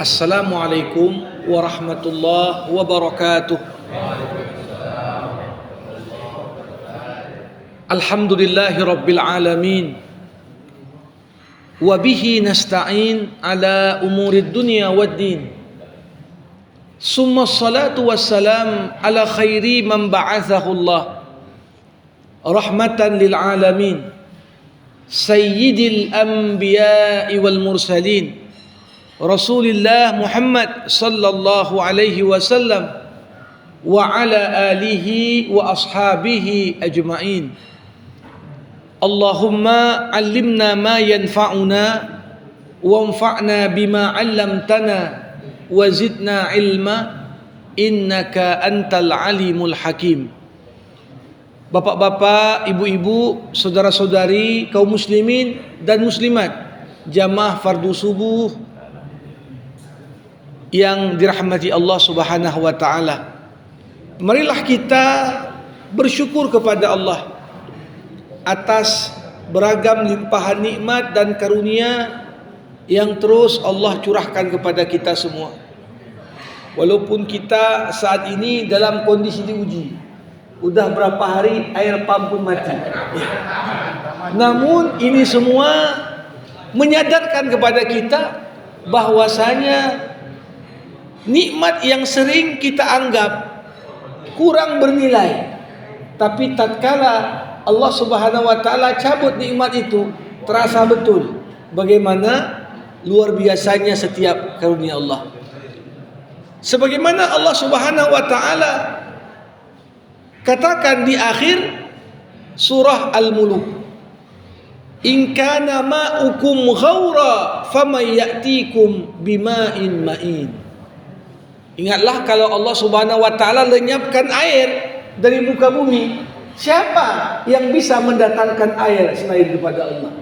Assalamualaikum warahmatullahi wabarakatuh. Alhamdulillahi rabbil alamin. Wa bihi nasta'in ala umurid dunya waddin. Summa salatu wassalam ala khairi man ba'athahu Allah rahmatan lil alamin. Sayyidil anbiya'i wal mursalin Rasulullah Muhammad sallallahu alaihi wasallam wa ala alihi wa ashabihi ajma'in. Allahumma 'allimna ma yanfa'una wanfa'na bima 'allamtana wa zidna ilma innaka antal alimul hakim. Bapak-bapak, ibu-ibu, saudara-saudari, kaum muslimin dan muslimat, jamaah fardu subuh yang dirahmati Allah Subhanahu wa taala. Marilah kita bersyukur kepada Allah atas beragam limpahan nikmat dan karunia yang terus Allah curahkan kepada kita semua. Walaupun kita saat ini dalam kondisi diuji, udah berapa hari air pump pun mati. Namun ini semua menyadarkan kepada kita bahwasanya nikmat yang sering kita anggap kurang bernilai, tapi tatkala Allah Subhanahu wa taala cabut nikmat itu, terasa betul bagaimana luar biasanya setiap karunia Allah. Sebagaimana Allah Subhanahu wa taala katakan di akhir surah Al-Mulk, in kana ma'ukum ghaura faman ya'tikum bima'in ma'in. Ingatlah, kalau Allah Subhanahu wa taala lenyapkan air dari muka bumi, siapa yang bisa mendatangkan air selain kepada Allah?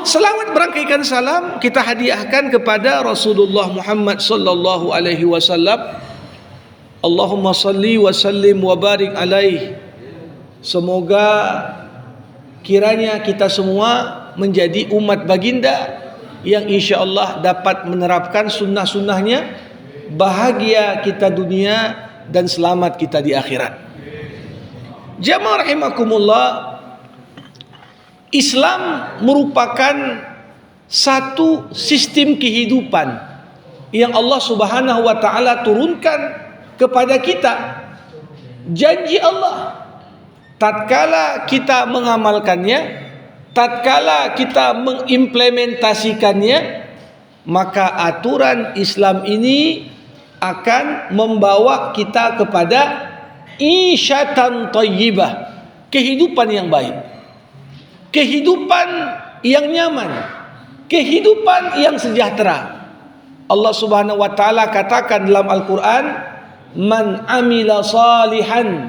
Selawat berangkaikan salam kita hadiahkan kepada Rasulullah Muhammad sallallahu alaihi wasallam. Allahumma salli wa sallim wa barik alaihi. Semoga kiranya kita semua menjadi umat baginda yang insya Allah dapat menerapkan sunnah-sunnahnya, bahagia kita dunia dan selamat kita di akhirat. Jamaah rahimakumullah, Islam merupakan satu sistem kehidupan yang Allah Subhanahu wa taala turunkan kepada kita. Janji Allah, tatkala kita mengamalkannya, tatkala kita mengimplementasikannya, maka aturan Islam ini akan membawa kita kepada isyatan thayyibah, kehidupan yang baik, kehidupan yang nyaman, kehidupan yang sejahtera. Allah Subhanahu wa taala katakan dalam Al-Qur'an, man amila salihan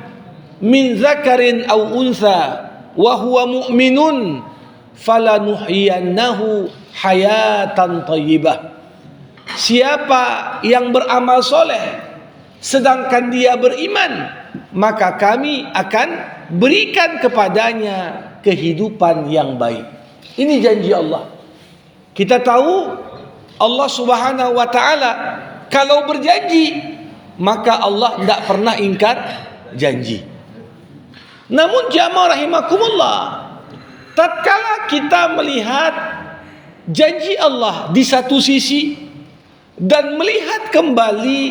min dzakarin aw untha wa huwa mu'minun falanuhyiyannahu hayatan thayyibah. Siapa yang beramal soleh sedangkan dia beriman, maka kami akan berikan kepadanya kehidupan yang baik. Ini janji Allah. Kita tahu Allah Subhanahu wa taala kalau berjanji, maka Allah tidak pernah ingkar janji. Namun jamaah rahimakumullah, tatkala kita melihat janji Allah di satu sisi dan melihat kembali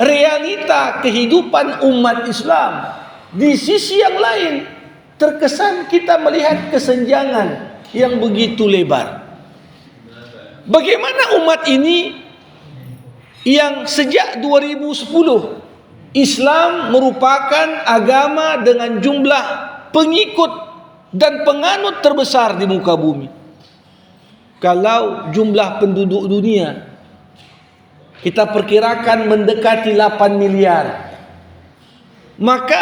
realita kehidupan umat Islam di sisi yang lain, terkesan kita melihat kesenjangan yang begitu lebar. Bagaimana umat ini yang sejak 2010 Islam merupakan agama dengan jumlah pengikut dan penganut terbesar di muka bumi. Kalau jumlah penduduk dunia kita perkirakan mendekati 8 miliar, maka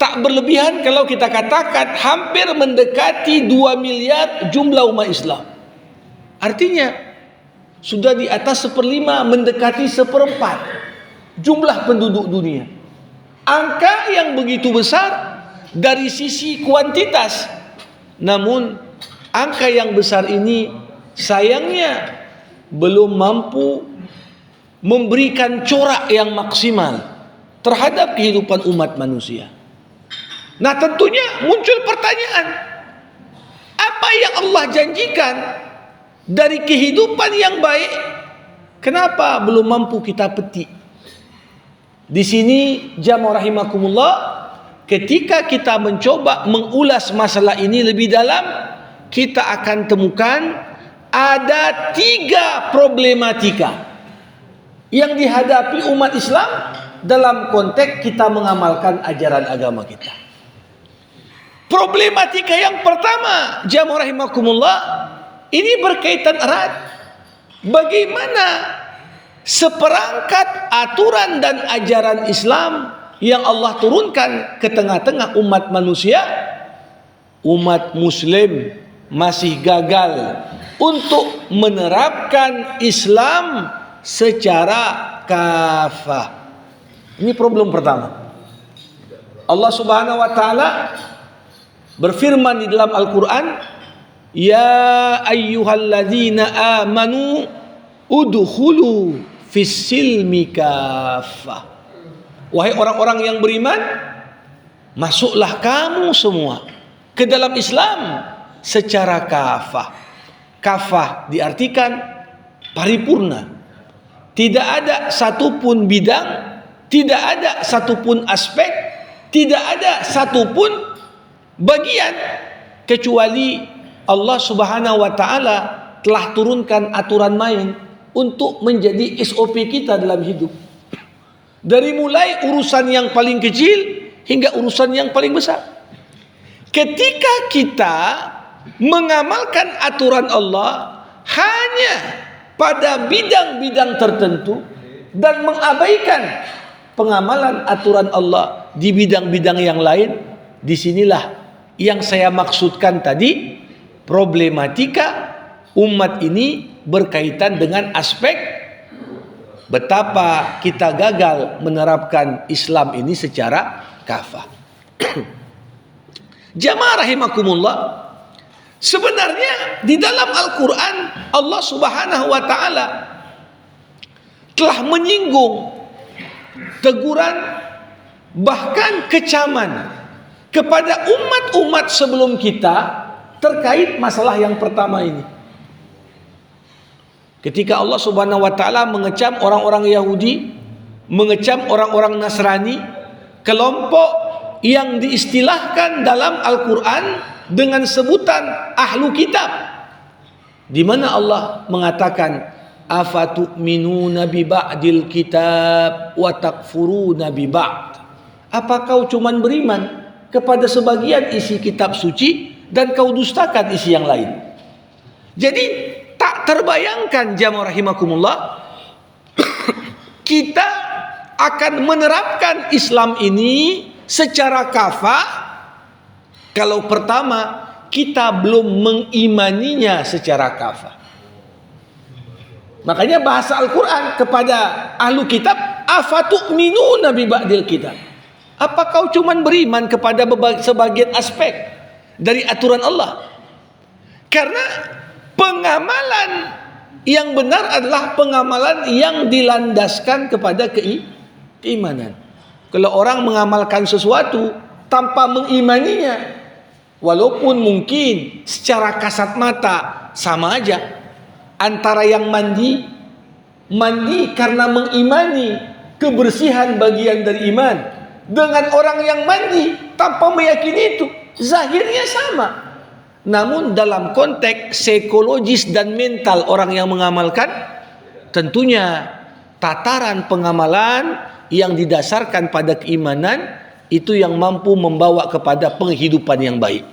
tak berlebihan kalau kita katakan hampir mendekati 2 miliar jumlah umat Islam. Artinya sudah di atas 1/5, mendekati 1/4 jumlah penduduk dunia. Angka yang begitu besar dari sisi kuantitas, namun angka yang besar ini sayangnya belum mampu memberikan corak yang maksimal terhadap kehidupan umat manusia. Nah, tentunya muncul pertanyaan, apa yang Allah janjikan dari kehidupan yang baik, kenapa belum mampu kita petik? Di sini jamaah rahimakumullah, ketika kita mencoba mengulas masalah ini lebih dalam, kita akan temukan ada 3 problematika yang dihadapi umat Islam dalam konteks kita mengamalkan ajaran agama kita. Problematika yang pertama, jamaah rahimakumullah, ini berkaitan erat. Bagaimana seperangkat aturan dan ajaran Islam yang Allah turunkan ke tengah-tengah umat manusia, umat muslim masih gagal untuk menerapkan Islam secara kafah. Ini problem pertama. Allah Subhanahu wa taala berfirman di dalam Al-Qur'an, "Ya ayyuhalladzina amanu udkhulu fis-silmi kafah." Wahai orang-orang yang beriman, masuklah kamu semua ke dalam Islam secara kafah. Kafah diartikan paripurna. Tidak ada satupun bidang, tidak ada satupun aspek, tidak ada satupun bagian kecuali Allah Subhanahu wa taala telah turunkan aturan main untuk menjadi SOP kita dalam hidup. Dari mulai urusan yang paling kecil hingga urusan yang paling besar. Ketika kita mengamalkan aturan Allah hanya pada bidang-bidang tertentu dan mengabaikan pengamalan aturan Allah di bidang-bidang yang lain, disinilah yang saya maksudkan tadi, problematika umat ini berkaitan dengan aspek betapa kita gagal menerapkan Islam ini secara kafah. Jamaah rahimakumullah, sebenarnya di dalam Al-Quran Allah Subhanahu wa taala telah menyinggung teguran bahkan kecaman kepada umat-umat sebelum kita terkait masalah yang pertama ini. Ketika Allah Subhanahu wa taala mengecam orang-orang Yahudi, mengecam orang-orang Nasrani, kelompok yang diistilahkan dalam Al-Quran dengan sebutan ahlu kitab, di mana Allah mengatakan, afatu'minuna bi ba'dil kitab wa takfuruna bi ba'd. Apa kau cuman beriman kepada sebagian isi kitab suci dan kau dustakan isi yang lain? Jadi tak terbayangkan jamaah rahimakumullah kita akan menerapkan Islam ini secara kafah kalau pertama kita belum mengimaninya secara kafah. Makanya bahasa Al-Quran kepada ahlu kitab, afatu'minuna bi ba'dil kitab. Apa kau cuman beriman kepada sebagian aspek dari aturan Allah? Karena pengamalan yang benar adalah pengamalan yang dilandaskan kepada keimanan. Kalau orang mengamalkan sesuatu tanpa mengimaninya, walaupun mungkin secara kasat mata sama aja antara yang mandi karena mengimani kebersihan bagian dari iman, dengan orang yang mandi tanpa meyakini itu, zahirnya sama. Namun dalam konteks psikologis dan mental orang yang mengamalkan, tentunya tataran pengamalan yang didasarkan pada keimanan itu yang mampu membawa kepada penghidupan yang baik.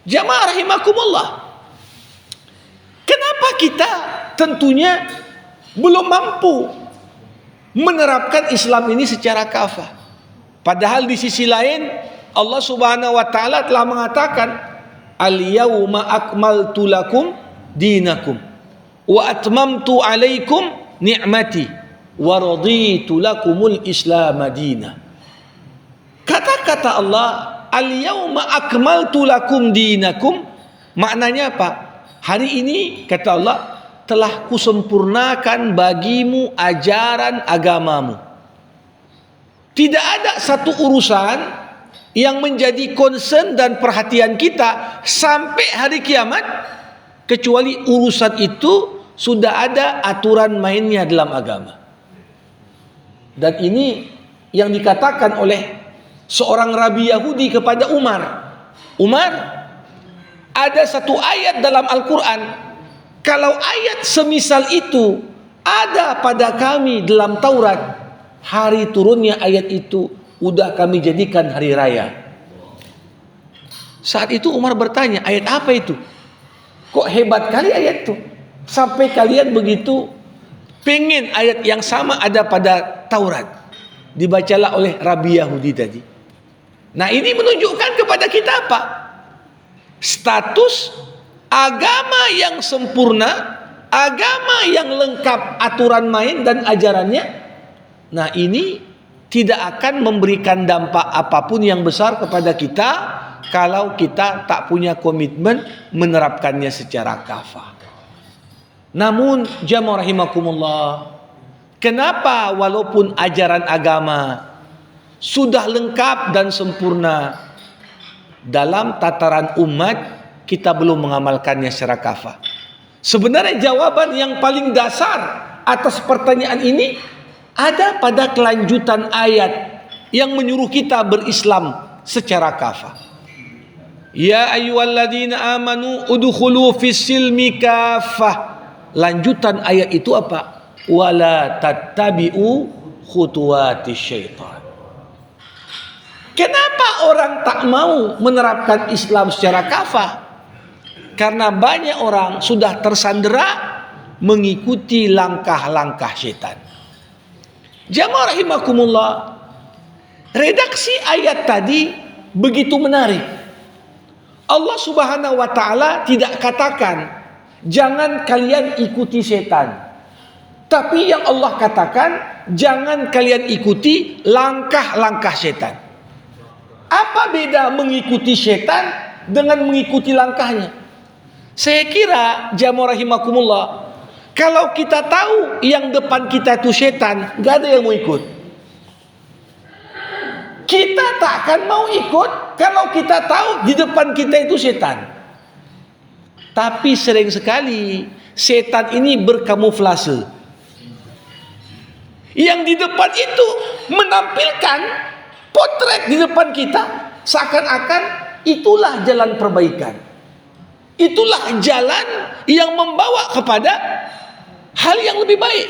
Jamaah rahimakumullah, kenapa kita tentunya belum mampu menerapkan Islam ini secara kafah? Padahal di sisi lain Allah Subhanahu wa taala telah mengatakan, al-yauma akmaltu lakum dinakum wa atmamtu alaikum ni'mati wa raditu lakumul Islam madina. Kata-kata Allah, al-yauma akmaltu lakum dinakum, maknanya apa? Hari ini kata Allah, telah kusempurnakan bagimu ajaran agamamu. Tidak ada satu urusan yang menjadi concern dan perhatian kita sampai hari kiamat kecuali urusan itu sudah ada aturan mainnya dalam agama. Dan ini yang dikatakan oleh seorang rabi Yahudi kepada Umar. Umar, ada satu ayat dalam Al-Quran, kalau ayat semisal itu ada pada kami dalam Taurat, hari turunnya ayat itu udah kami jadikan hari raya. Saat itu Umar bertanya, ayat apa itu? Kok hebat kali ayat itu sampai kalian begitu pengen ayat yang sama ada pada Taurat. Dibacalah oleh rabi Yahudi tadi. Nah, ini menunjukkan kepada kita apa? Status agama yang sempurna, agama yang lengkap aturan main dan ajarannya. Nah, ini tidak akan memberikan dampak apapun yang besar kepada kita kalau kita tak punya komitmen menerapkannya secara kafah. Namun jamaah rahimakumullah, kenapa walaupun ajaran agama sudah lengkap dan sempurna dalam tataran umat, kita belum mengamalkannya secara kafah? Sebenarnya jawaban yang paling dasar atas pertanyaan ini ada pada kelanjutan ayat yang menyuruh kita berislam secara kafah. Ya ayyuhalladzina amanu udkhulu fis silmi kafah. Lanjutan ayat itu apa? Wala tattabi'u khutuwatis syaitan. Kenapa orang tak mau menerapkan Islam secara kafah? Karena banyak orang sudah tersandera mengikuti langkah-langkah syaitan. Jamaah rahimakumullah, redaksi ayat tadi begitu menarik. Allah Subhanahu wa taala tidak katakan jangan kalian ikuti setan, tapi yang Allah katakan jangan kalian ikuti langkah-langkah setan. Apa beda mengikuti setan dengan mengikuti langkahnya? Saya kira jamaah rahimakumullah, kalau kita tahu yang depan kita itu setan, gak ada yang mau ikut. Kita tak akan mau ikut kalau kita tahu di depan kita itu setan. Tapi sering sekali setan ini berkamuflase. Yang di depan itu menampilkan potret di depan kita seakan-akan itulah jalan perbaikan. Itulah jalan yang membawa kepada hal yang lebih baik.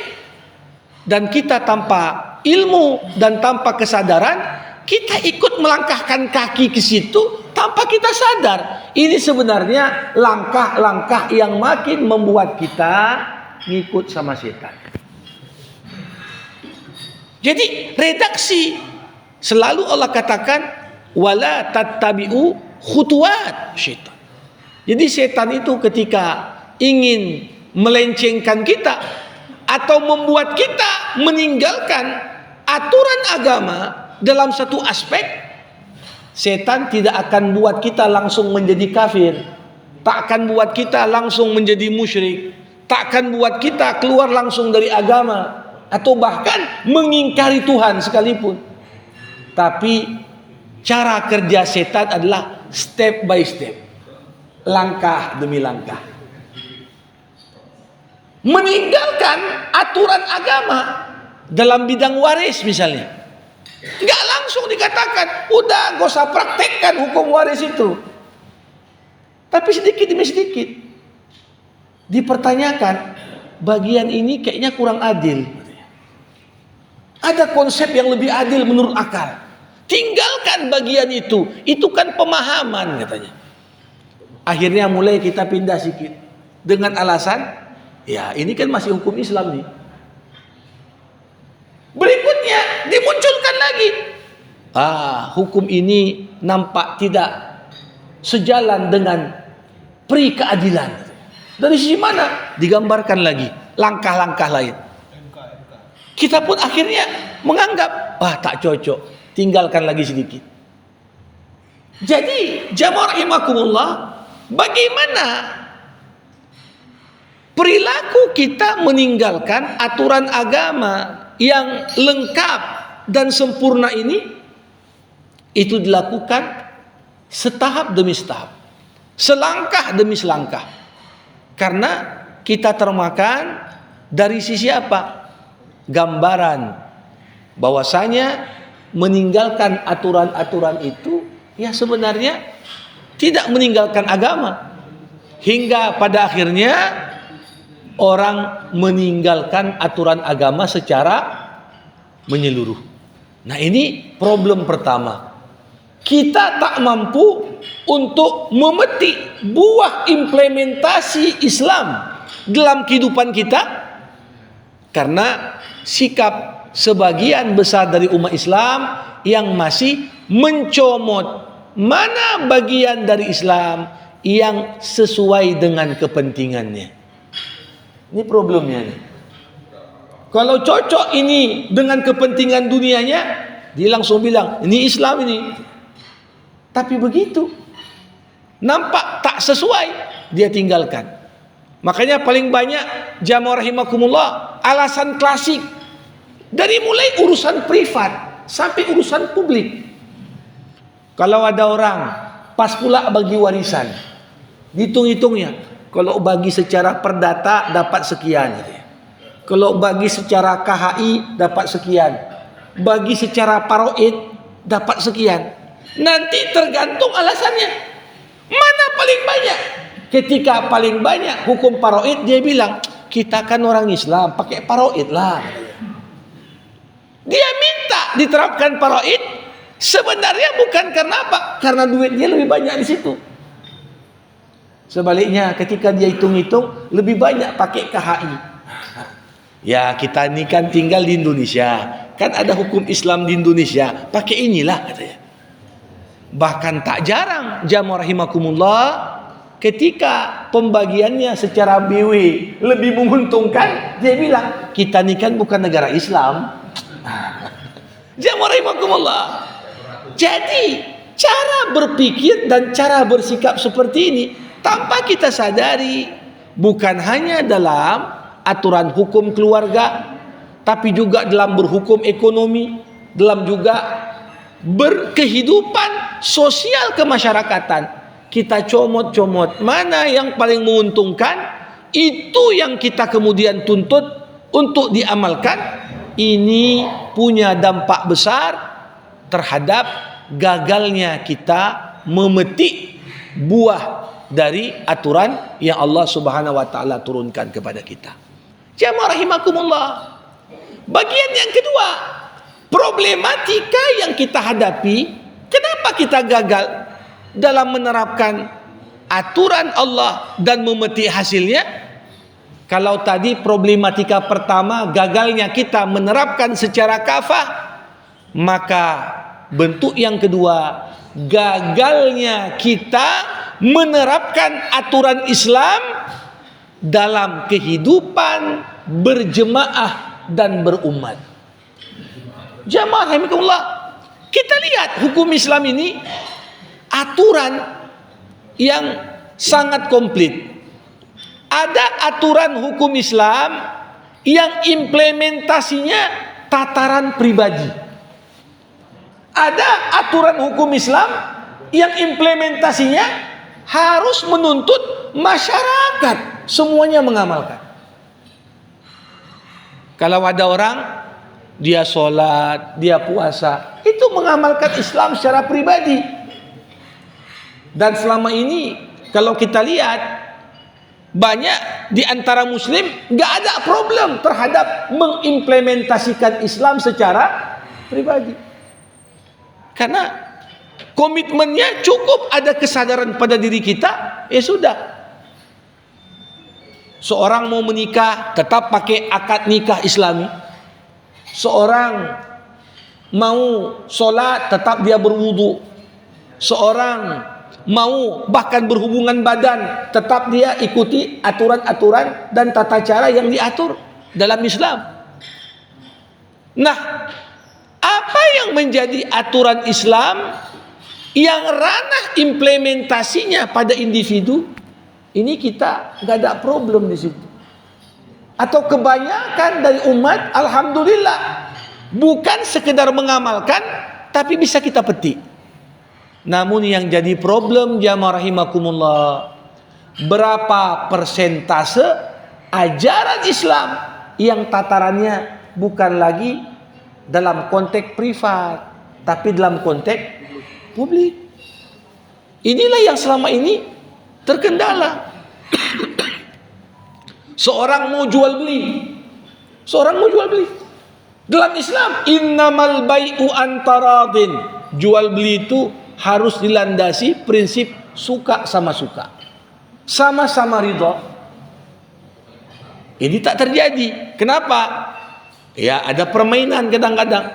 Dan kita tanpa ilmu dan tanpa kesadaran, kita ikut melangkahkan kaki ke situ tanpa kita sadar. Ini sebenarnya langkah-langkah yang makin membuat kita ngikut sama setan. Jadi redaksi selalu Allah katakan wala tattabi'u khutuwat syaitan. Jadi setan itu ketika ingin melencengkan kita atau membuat kita meninggalkan aturan agama dalam satu aspek, setan tidak akan buat kita langsung menjadi kafir, tak akan buat kita langsung menjadi musyrik, tak akan buat kita keluar langsung dari agama atau bahkan mengingkari Tuhan sekalipun. Tapi cara kerja setan adalah step by step, langkah demi langkah, meninggalkan aturan agama dalam bidang waris misalnya. Enggak langsung dikatakan udah gak usah praktekkan hukum waris itu, tapi sedikit demi sedikit dipertanyakan, bagian ini kayaknya kurang adil, ada konsep yang lebih adil menurut akal, tinggalkan bagian itu kan pemahaman katanya. Akhirnya mulai kita pindah sedikit dengan alasan ya ini kan masih hukum Islam nih. Berikutnya dimunculkan lagi, hukum ini nampak tidak sejalan dengan pri keadilan. Dari sisi mana? Digambarkan lagi langkah-langkah lain. Kita pun akhirnya menganggap tak cocok, tinggalkan lagi sedikit. Jadi jamaah rahimakumullah, bagaimana Perilaku kita meninggalkan aturan agama yang lengkap dan sempurna ini, itu dilakukan setahap demi setahap, selangkah demi selangkah. Karena kita termakan dari sisi apa? Gambaran bahwasanya meninggalkan aturan-aturan itu ya sebenarnya tidak meninggalkan agama, hingga pada akhirnya orang meninggalkan aturan agama secara menyeluruh. Nah, ini problem pertama. Kita tak mampu untuk memetik buah implementasi Islam dalam kehidupan kita karena sikap sebagian besar dari umat Islam yang masih mencomot mana bagian dari Islam yang sesuai dengan kepentingannya. Ini problemnya nih. Kalau cocok ini dengan kepentingan dunianya, dia langsung bilang, ini Islam ini. Tapi begitu nampak tak sesuai, dia tinggalkan. Makanya paling banyak jamaah rahimakumullah, alasan klasik dari mulai urusan privat sampai urusan publik. Kalau ada orang pas pula bagi warisan, hitung-hitungnya, kalau bagi secara perdata dapat sekian, kalau bagi secara KHI dapat sekian, bagi secara paroid dapat sekian. Nanti tergantung alasannya mana paling banyak. Ketika paling banyak hukum paroid, dia bilang kita kan orang Islam, pakai paroid lah. Dia minta diterapkan paroid, sebenarnya bukan karena apa? Karena duitnya lebih banyak di situ. Sebaliknya ketika dia hitung-hitung lebih banyak pakai KHI. Ya kita ini kan tinggal di Indonesia, kan ada hukum Islam di Indonesia, pakai inilah katanya. Bahkan tak jarang jamaah rahimakumullah, ketika pembagiannya secara BW lebih menguntungkan, dia bilang kita ini kan bukan negara Islam. Jamaah rahimakumullah. Jadi cara berpikir dan cara bersikap seperti ini tanpa kita sadari, bukan hanya dalam aturan hukum keluarga, tapi juga dalam berhukum ekonomi, dalam juga berkehidupan sosial kemasyarakatan. Kita comot-comot mana yang paling menguntungkan, itu yang kita kemudian tuntut untuk diamalkan. Ini punya dampak besar terhadap gagalnya kita memetik buah dari aturan yang Allah Subhanahu wa taala turunkan kepada kita. Jamaah rahimakumullah. Bagian yang kedua, problematika yang kita hadapi, kenapa kita gagal dalam menerapkan aturan Allah dan memetik hasilnya? Kalau tadi problematika pertama gagalnya kita menerapkan secara kafah, maka bentuk yang kedua gagalnya kita menerapkan aturan Islam dalam kehidupan berjemaah dan berumat. Jamaah rahimakumullah, kita lihat hukum Islam ini aturan yang sangat komplit. Ada aturan hukum Islam yang implementasinya tataran pribadi. Ada aturan hukum Islam yang implementasinya harus menuntut masyarakat semuanya mengamalkan. Kalau ada orang dia sholat, dia puasa, itu mengamalkan Islam secara pribadi. Dan selama ini kalau kita lihat, banyak di antara muslim gak ada problem terhadap mengimplementasikan Islam secara pribadi. Karena komitmennya cukup ada kesadaran pada diri kita, ya sudah. Seorang mau menikah tetap pakai akad nikah Islami. Seorang mau sholat tetap dia berwudu. Seorang mau bahkan berhubungan badan tetap dia ikuti aturan-aturan dan tata cara yang diatur dalam Islam. Nah, apa yang menjadi aturan Islam yang ranah implementasinya pada individu, ini kita nggak ada problem di situ. atau kebanyakan dari umat, alhamdulillah, bukan sekedar mengamalkan, tapi bisa kita petik. Namun yang jadi problem jamaah rahimakumullah, berapa persentase ajaran Islam yang tatarannya bukan lagi dalam konteks privat, tapi dalam konteks publik. Inilah yang selama ini terkendala. Seorang mau jual beli, dalam Islam innamal bai'u antaradin, jual beli itu harus dilandasi prinsip suka sama suka, sama-sama ridha. Ini tak terjadi. Kenapa? Ya, ada permainan kadang-kadang.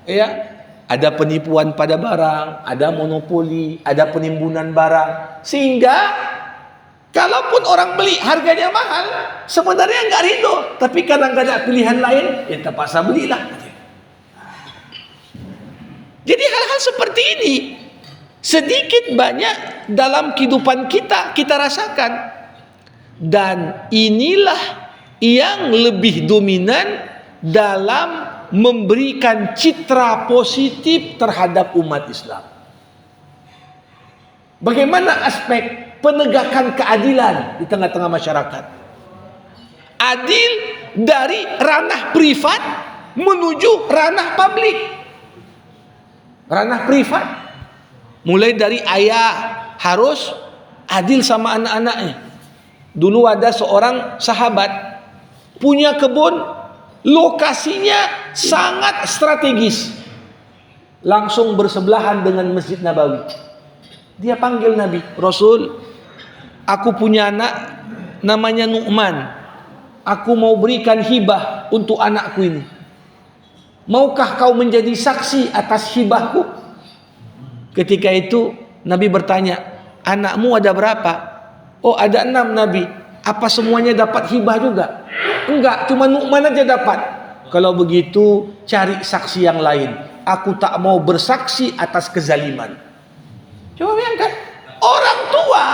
Ya, ada penipuan pada barang, ada monopoli, ada penimbunan barang, sehingga kalaupun orang beli harganya mahal, sebenarnya enggak ridho, tapi kadang-kadang pilihan lain, ya terpaksa belilah. Jadi hal-hal seperti ini sedikit banyak dalam kehidupan kita rasakan, dan inilah yang lebih dominan dalam memberikan citra positif terhadap umat Islam. Bagaimana aspek penegakan keadilan di tengah-tengah masyarakat? Adil dari ranah privat menuju ranah publik. Ranah privat, mulai dari ayah harus adil sama anak-anaknya. Dulu ada seorang sahabat punya kebun, lokasinya sangat strategis, langsung bersebelahan dengan Masjid Nabawi. Dia panggil Nabi, Rasul, aku punya anak namanya Nu'man, aku mau berikan hibah untuk anakku ini. Maukah kau menjadi saksi atas hibahku? Ketika itu Nabi bertanya, anakmu ada berapa? Oh, ada 6 Nabi. Apa semuanya dapat hibah juga? Enggak, cuma Nu'man aja dapat. Kalau begitu cari saksi yang lain. Aku tak mau bersaksi atas kezaliman. Coba bayangkan, orang tua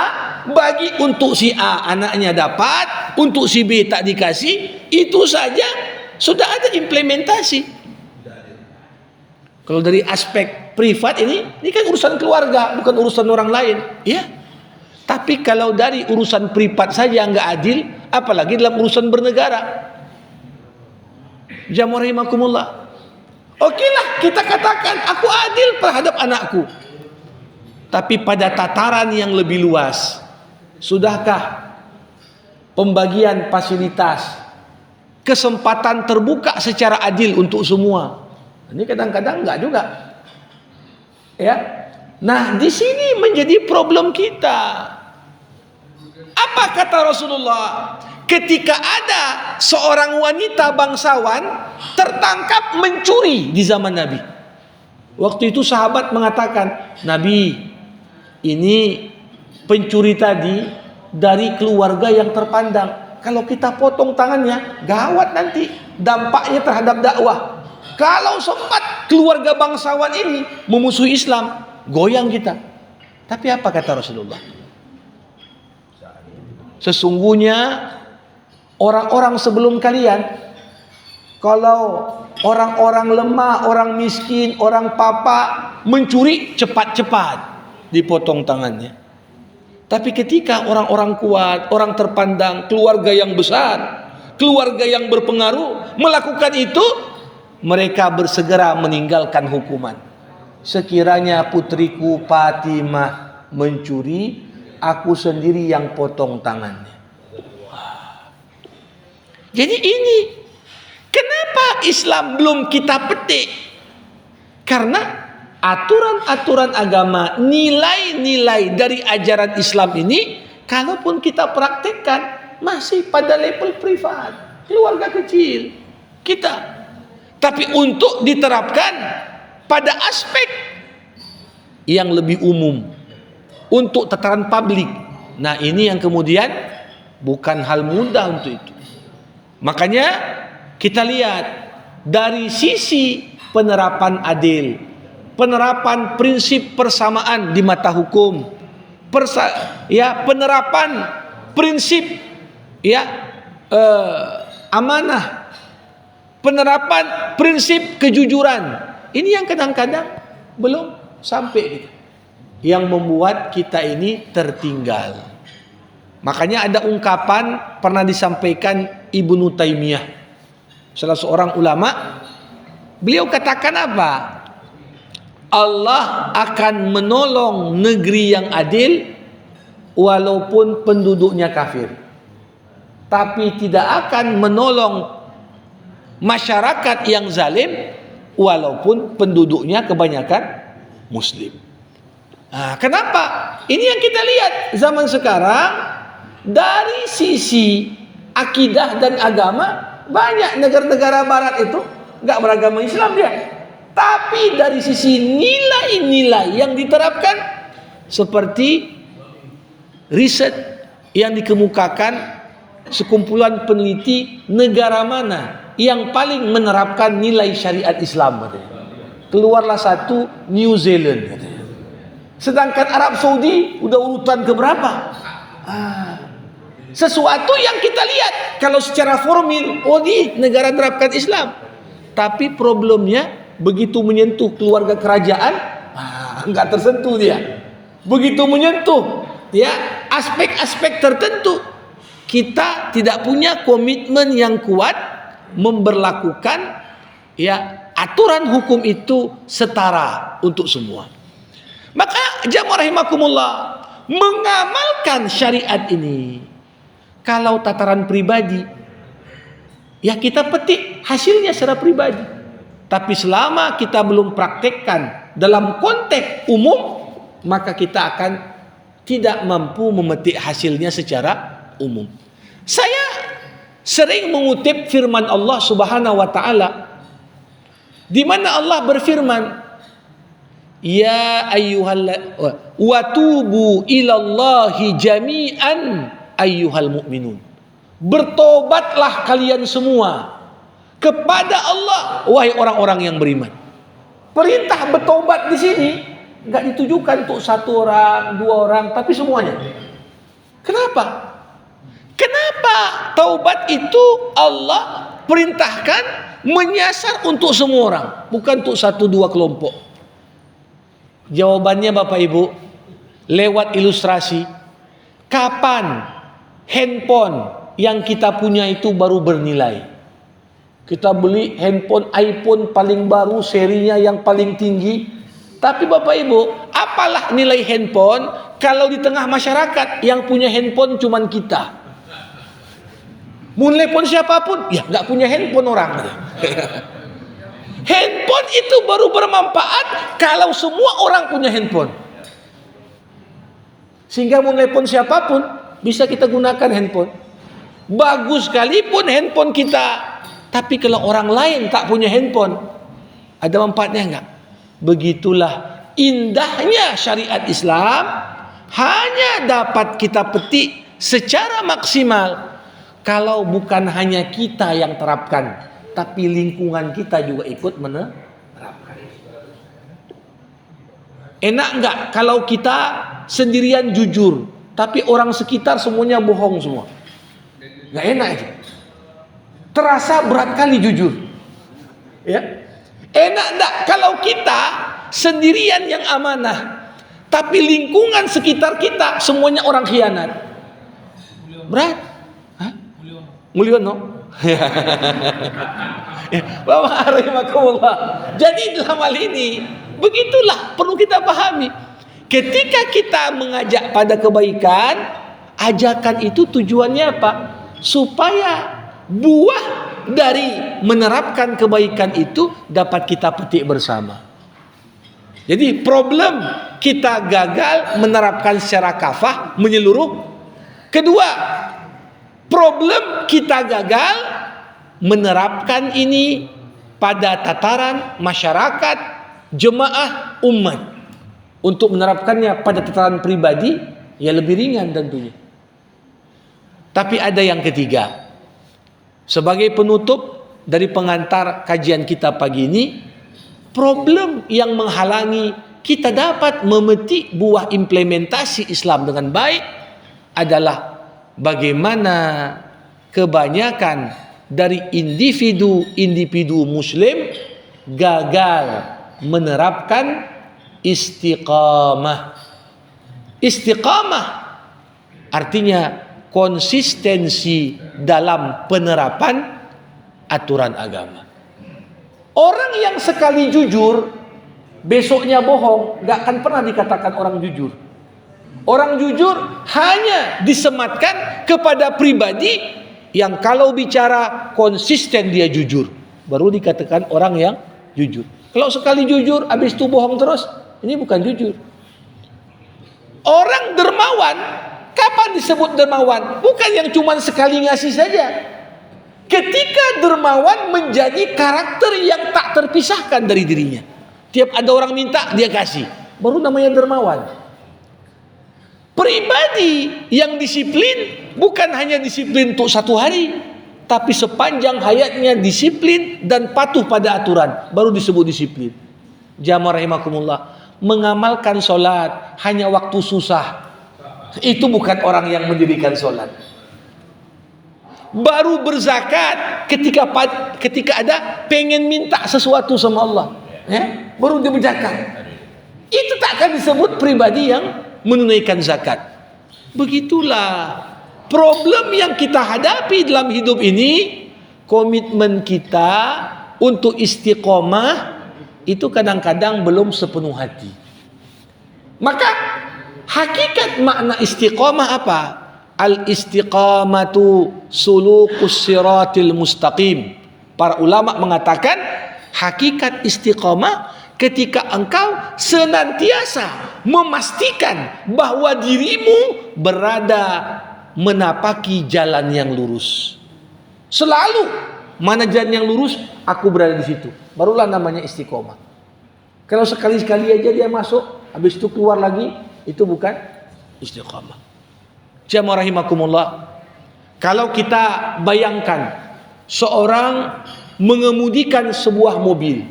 bagi untuk si A anaknya dapat, untuk si B tak dikasih, itu saja sudah ada implementasi. Kalau dari aspek privat ini kan urusan keluarga, bukan urusan orang lain, ya. Tapi kalau dari urusan privat saja enggak adil, apalagi dalam urusan bernegara. Jamaah rahimakumullah. Okelah kita katakan aku adil terhadap anakku. Tapi pada tataran yang lebih luas, sudahkah pembagian fasilitas, kesempatan terbuka secara adil untuk semua? Ini kadang-kadang enggak juga. Ya. Nah, di sini menjadi problem kita. Apa kata Rasulullah? Ketika ada seorang wanita bangsawan tertangkap mencuri di zaman Nabi. Waktu itu sahabat mengatakan, Nabi, ini pencuri tadi dari keluarga yang terpandang. Kalau kita potong tangannya, gawat nanti dampaknya terhadap dakwah. Kalau sempat keluarga bangsawan ini memusuhi Islam, goyang kita. Tapi apa kata Rasulullah? Sesungguhnya orang-orang sebelum kalian, kalau orang-orang lemah, orang miskin, orang papa mencuri, cepat-cepat dipotong tangannya. Tapi ketika orang-orang kuat, orang terpandang, keluarga yang besar, keluarga yang berpengaruh melakukan itu, mereka bersegera meninggalkan hukuman. Sekiranya putriku Fatimah mencuri, aku sendiri yang potong tangannya. Jadi ini kenapa Islam belum kita petik? Karena aturan-aturan agama, nilai-nilai dari ajaran Islam ini, kalaupun kita praktekkan, masih pada level privat, keluarga kecil kita. Tapi untuk diterapkan pada aspek yang lebih umum, untuk tataran publik, nah ini yang kemudian bukan hal mudah untuk itu. Makanya kita lihat dari sisi penerapan adil, penerapan prinsip persamaan di mata hukum, penerapan prinsip amanah, penerapan prinsip kejujuran. Ini yang kadang-kadang belum sampai gitu, yang membuat kita ini tertinggal. Makanya ada ungkapan pernah disampaikan Ibnu Taimiyah, salah seorang ulama. Beliau katakan apa? Allah akan menolong negeri yang adil walaupun penduduknya kafir, tapi tidak akan menolong masyarakat yang zalim walaupun penduduknya kebanyakan muslim. Nah, kenapa? Ini yang kita lihat zaman sekarang. Dari sisi akidah dan agama, banyak negara-negara barat itu nggak beragama Islam dia. Tapi dari sisi nilai-nilai yang diterapkan, seperti riset yang dikemukakan sekumpulan peneliti, negara mana yang paling menerapkan nilai syariat Islam, keluarlah satu, New Zealand. Sedangkan Arab Saudi udah urutan keberapa? Sesuatu yang kita lihat kalau secara formil, oh di negara menerapkan Islam, tapi problemnya begitu menyentuh keluarga kerajaan, nggak tersentuh dia. Begitu menyentuh ya aspek-aspek tertentu, kita tidak punya komitmen yang kuat memberlakukan ya aturan hukum itu setara untuk semua. Maka jamaah rahimakumullah, mengamalkan syariat ini, kalau tataran pribadi, ya kita petik hasilnya secara pribadi. Tapi selama kita belum praktekkan dalam konteks umum, maka kita akan tidak mampu memetik hasilnya secara umum. Saya sering mengutip firman Allah Subhanahu wa taala, di mana Allah berfirman, ya ayyuhal wa tubu ilallahi jami'an ayyuhal mu'minun. Bertobatlah kalian semua kepada Allah, wahai orang-orang yang beriman. Perintah bertobat di sini enggak ditujukan untuk satu orang, dua orang, tapi semuanya. Kenapa? Kenapa taubat itu Allah perintahkan menyasar untuk semua orang, bukan untuk satu dua kelompok? Jawabannya Bapak Ibu, lewat ilustrasi. Kapan handphone yang kita punya itu baru bernilai? Kita beli handphone iPhone paling baru, serinya yang paling tinggi. Tapi Bapak Ibu, apalah nilai handphone kalau di tengah masyarakat yang punya handphone cuman kita? Mun telepon siapapun, ya nggak punya handphone orang. Handphone itu baru bermanfaat kalau semua orang punya handphone. Sehingga mau telepon siapapun bisa kita gunakan handphone. Bagus sekalipun handphone kita, tapi kalau orang lain tak punya handphone, ada manfaatnya enggak? Begitulah indahnya syariat Islam, hanya dapat kita petik secara maksimal kalau bukan hanya kita yang terapkan, tapi lingkungan kita juga ikut menerapkan. Enak enggak kalau kita sendirian jujur, tapi orang sekitar semuanya bohong semua? Enggak enak itu. Terasa berat kali jujur. Ya. Enak enggak kalau kita sendirian yang amanah, tapi lingkungan sekitar kita semuanya orang khianat? Berat. Hah? Mulyono. Bapak rahimakumullah. Jadi dalam hal ini begitulah perlu kita pahami. Ketika kita mengajak pada kebaikan, ajakan itu tujuannya apa? Supaya buah dari menerapkan kebaikan itu dapat kita petik bersama. Jadi problem kita gagal menerapkan secara kafah menyeluruh. Kedua, problem kita gagal menerapkan ini pada tataran masyarakat, jemaah, umat. Untuk menerapkannya pada tataran pribadi, ya lebih ringan tentunya. Tapi ada yang ketiga. Sebagai penutup dari pengantar kajian kita pagi ini, problem yang menghalangi kita dapat memetik buah implementasi Islam dengan baik adalah bagaimana kebanyakan dari individu muslim gagal menerapkan istiqamah. Istiqamah artinya konsistensi dalam penerapan aturan agama. Orang yang sekali jujur, besoknya bohong, gak akan pernah dikatakan orang jujur. Orang jujur hanya disematkan kepada pribadi yang kalau bicara konsisten dia jujur, baru dikatakan orang yang jujur. Kalau sekali jujur, habis itu bohong terus, ini bukan jujur. Orang dermawan, kapan disebut dermawan? Bukan yang cuma sekali ngasih saja. Ketika dermawan menjadi karakter yang tak terpisahkan dari dirinya. Tiap ada orang minta, dia kasih. Baru namanya dermawan. Pribadi yang disiplin bukan hanya disiplin untuk satu hari, tapi sepanjang hayatnya disiplin dan patuh pada aturan, baru disebut disiplin. Jamaah rahimakumullah, mengamalkan sholat hanya waktu susah, itu bukan orang yang mendirikan sholat. Baru berzakat ketika ada pengen minta sesuatu sama Allah, ya, baru dia berzakat. Itu tak akan disebut pribadi yang menunaikan zakat. Begitulah problem yang kita hadapi dalam hidup ini. Komitmen kita untuk istiqomah itu kadang-kadang belum sepenuh hati. Maka hakikat makna istiqomah apa? Al-istiqamatu sulukus siratil mustaqim. Para ulama mengatakan hakikat istiqamah ketika engkau senantiasa memastikan bahwa dirimu berada menapaki jalan yang lurus. Selalu mana jalan yang lurus, aku berada di situ. Barulah namanya istiqomah. Kalau sekali-sekali aja dia masuk, habis itu keluar lagi, itu bukan istiqomah. Jamaah rahimakumullah, kalau kita bayangkan seorang mengemudikan sebuah mobil,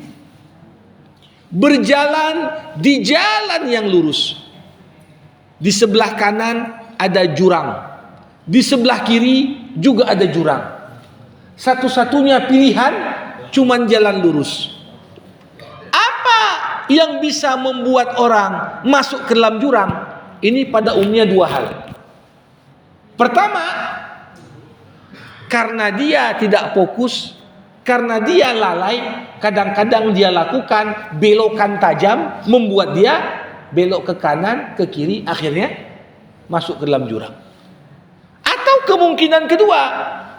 berjalan di jalan yang lurus, di sebelah kanan ada jurang, di sebelah kiri juga ada jurang. Satu-satunya pilihan cuman jalan lurus. Apa yang bisa membuat orang masuk ke dalam jurang? Ini pada umumnya dua hal. Pertama, karena dia tidak fokus, karena dia lalai, kadang-kadang dia lakukan belokan tajam, membuat dia belok ke kanan, ke kiri, akhirnya masuk ke dalam jurang. Atau kemungkinan kedua,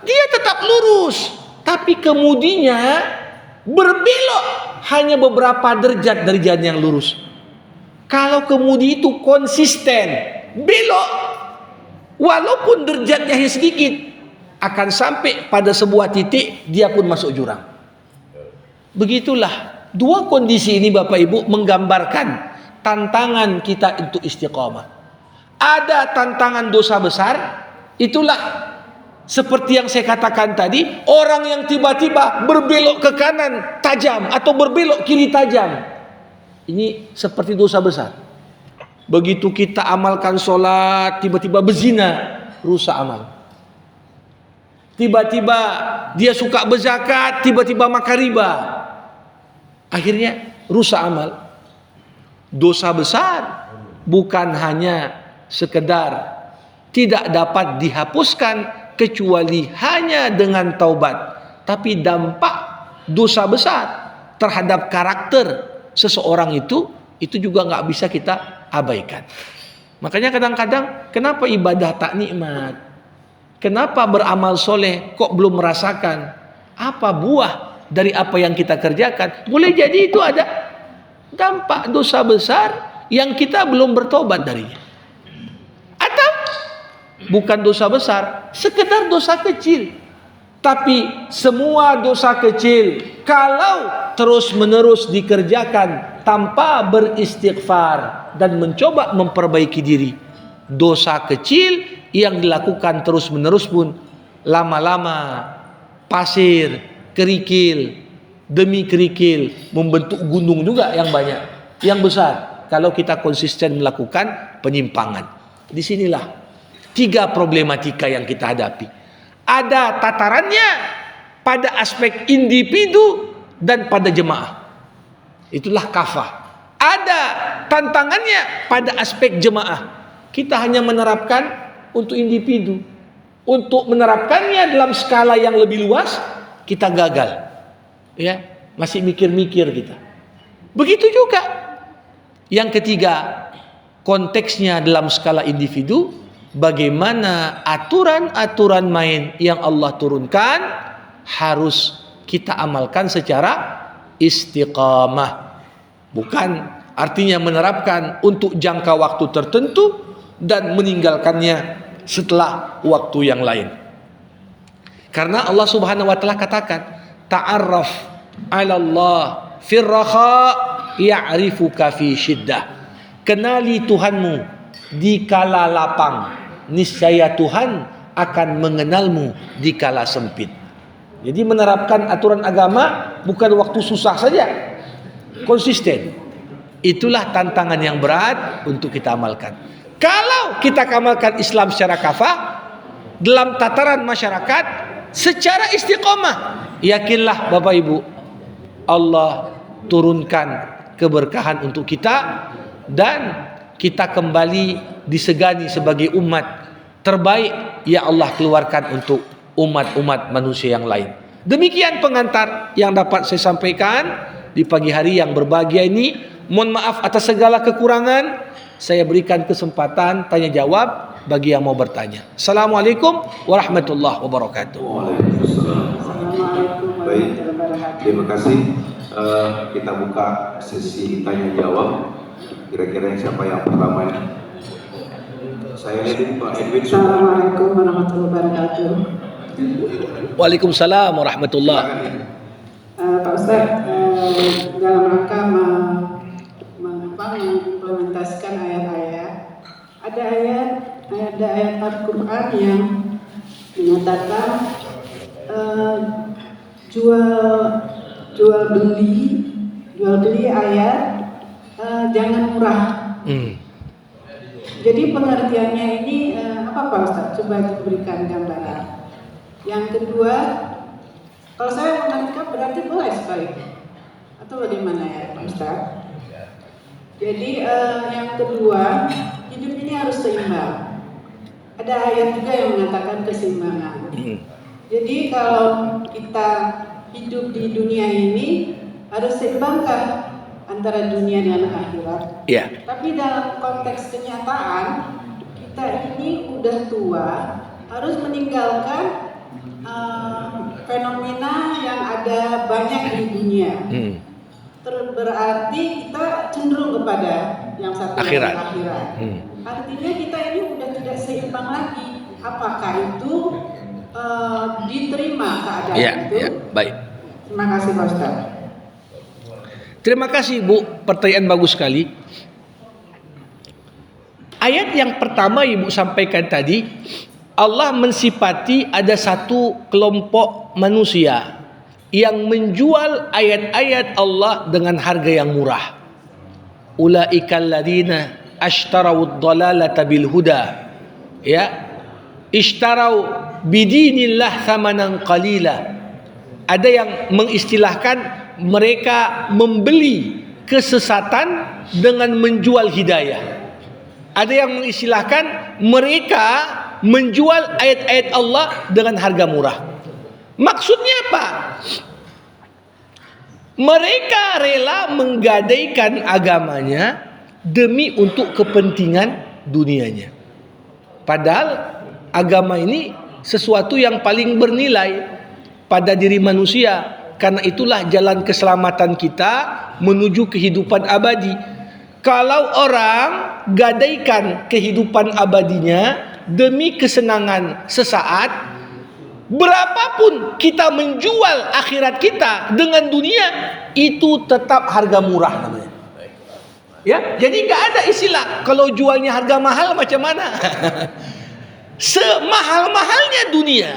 dia tetap lurus, tapi kemudinya berbelok hanya beberapa derajat dari jalan yang lurus. Kalau kemudi itu konsisten belok, walaupun derajatnya hanya sedikit, akan sampai pada sebuah titik dia pun masuk jurang. Begitulah dua kondisi ini Bapak Ibu menggambarkan tantangan kita untuk istiqamah. Ada tantangan dosa besar, itulah seperti yang saya katakan tadi, orang yang tiba-tiba berbelok ke kanan tajam atau berbelok kiri tajam. Ini seperti dosa besar. Begitu kita amalkan sholat, tiba-tiba berzina, rusak amal. Tiba-tiba dia suka berzakat, tiba-tiba makan riba, akhirnya rusak amal. Dosa besar bukan hanya sekedar tidak dapat dihapuskan kecuali hanya dengan taubat, tapi dampak dosa besar terhadap karakter seseorang itu juga nggak bisa kita abaikan. Makanya kadang-kadang kenapa ibadah tak nikmat, kenapa beramal soleh kok belum merasakan apa buah dari apa yang kita kerjakan? Boleh jadi itu ada dampak dosa besar yang kita belum bertobat darinya. Atau bukan dosa besar, sekedar dosa kecil. Tapi semua dosa kecil kalau terus-menerus dikerjakan tanpa beristighfar dan mencoba memperbaiki diri, dosa kecil yang dilakukan terus-menerus pun lama-lama pasir, kerikil demi kerikil membentuk gunung juga yang banyak, yang besar kalau kita konsisten melakukan penyimpangan. Disinilah tiga problematika yang kita hadapi. Ada tatarannya, pada aspek individu dan pada jemaah. Itulah kafah. Ada tantangannya pada aspek jemaah. Kita hanya menerapkan untuk individu. Untuk menerapkannya dalam skala yang lebih luas, kita gagal. Ya, masih mikir-mikir kita. Begitu juga. Yang ketiga, konteksnya dalam skala individu, bagaimana aturan-aturan main yang Allah turunkan harus kita amalkan secara istiqamah. Bukan artinya menerapkan untuk jangka waktu tertentu dan meninggalkannya setelah waktu yang lain. Karena Allah Subhanahu wa taala katakan, ta'arraf 'ala Allah fir raha ya'rifuka fi syiddah. Kenali Tuhanmu di kala lapang, niscaya Tuhan akan mengenalmu di kala sempit. Jadi menerapkan aturan agama bukan waktu susah saja, konsisten. Itulah tantangan yang berat untuk kita amalkan. Kalau kita amalkan Islam secara kafah dalam tataran masyarakat secara istiqomah, yakinlah Bapak Ibu, Allah turunkan keberkahan untuk kita dan kita kembali disegani sebagai umat terbaik yang Allah keluarkan untuk umat-umat manusia yang lain. Demikian pengantar yang dapat saya sampaikan di pagi hari yang berbahagia ini. Mohon maaf atas segala kekurangan. Saya berikan kesempatan tanya jawab bagi yang mau bertanya. Assalamualaikum warahmatullahi wabarakatuh. Waalaikumsalam. Baik, terima kasih. Kita buka sesi tanya jawab. Kira-kira siapa yang pertama ini? Saya lihat Pak Edwin. Assalamualaikum warahmatullahi wabarakatuh. Waalaikumsalam warahmatullahi. Pak Ustaz, dalam rangka mengimplementasikan ayat-ayat, ada ayat Al-Quran yang menyatakan jual beli ayat jangan murah. Jadi pengertiannya ini apa Pak Ustaz? Coba diberikan gambaran. Yang kedua, kalau saya menangkap berarti boleh sebaliknya atau bagaimana ya Pak Ustaz? Jadi yang kedua, hidup ini harus seimbang. Ada ayat juga yang mengatakan keseimbangan. Jadi kalau kita hidup di dunia ini harus seimbangkan antara dunia dan akhirat. Yeah. Tapi dalam konteks kenyataan, kita ini udah tua, harus meninggalkan fenomena yang ada banyak di dunia. Berarti kita cenderung kepada yang satu akhirat. Artinya kita ini udah tidak seimbang lagi. Apakah itu diterima keadaan itu? Ya, baik. Terima kasih Pak Ustaz. Terima kasih Bu, pertanyaan bagus sekali. Ayat yang pertama Ibu sampaikan tadi, Allah mensifati ada satu kelompok manusia yang menjual ayat-ayat Allah dengan harga yang murah. Ulaikal ladzina ashtarawud dhalalata bil huda. Ya. Ishtarau bidinillah thamanan qalila. Ada yang mengistilahkan mereka membeli kesesatan dengan menjual hidayah. Ada yang mengistilahkan mereka menjual ayat-ayat Allah dengan harga murah. Maksudnya apa? Mereka rela menggadaikan agamanya demi untuk kepentingan dunianya. Padahal agama ini sesuatu yang paling bernilai pada diri manusia. Karena itulah jalan keselamatan kita menuju kehidupan abadi. Kalau orang gadaikan kehidupan abadinya demi kesenangan sesaat, berapapun kita menjual akhirat kita dengan dunia, itu tetap harga murah namanya. Ya, jadi nggak ada istilah kalau jualnya harga mahal macam mana. Semahal-mahalnya dunia,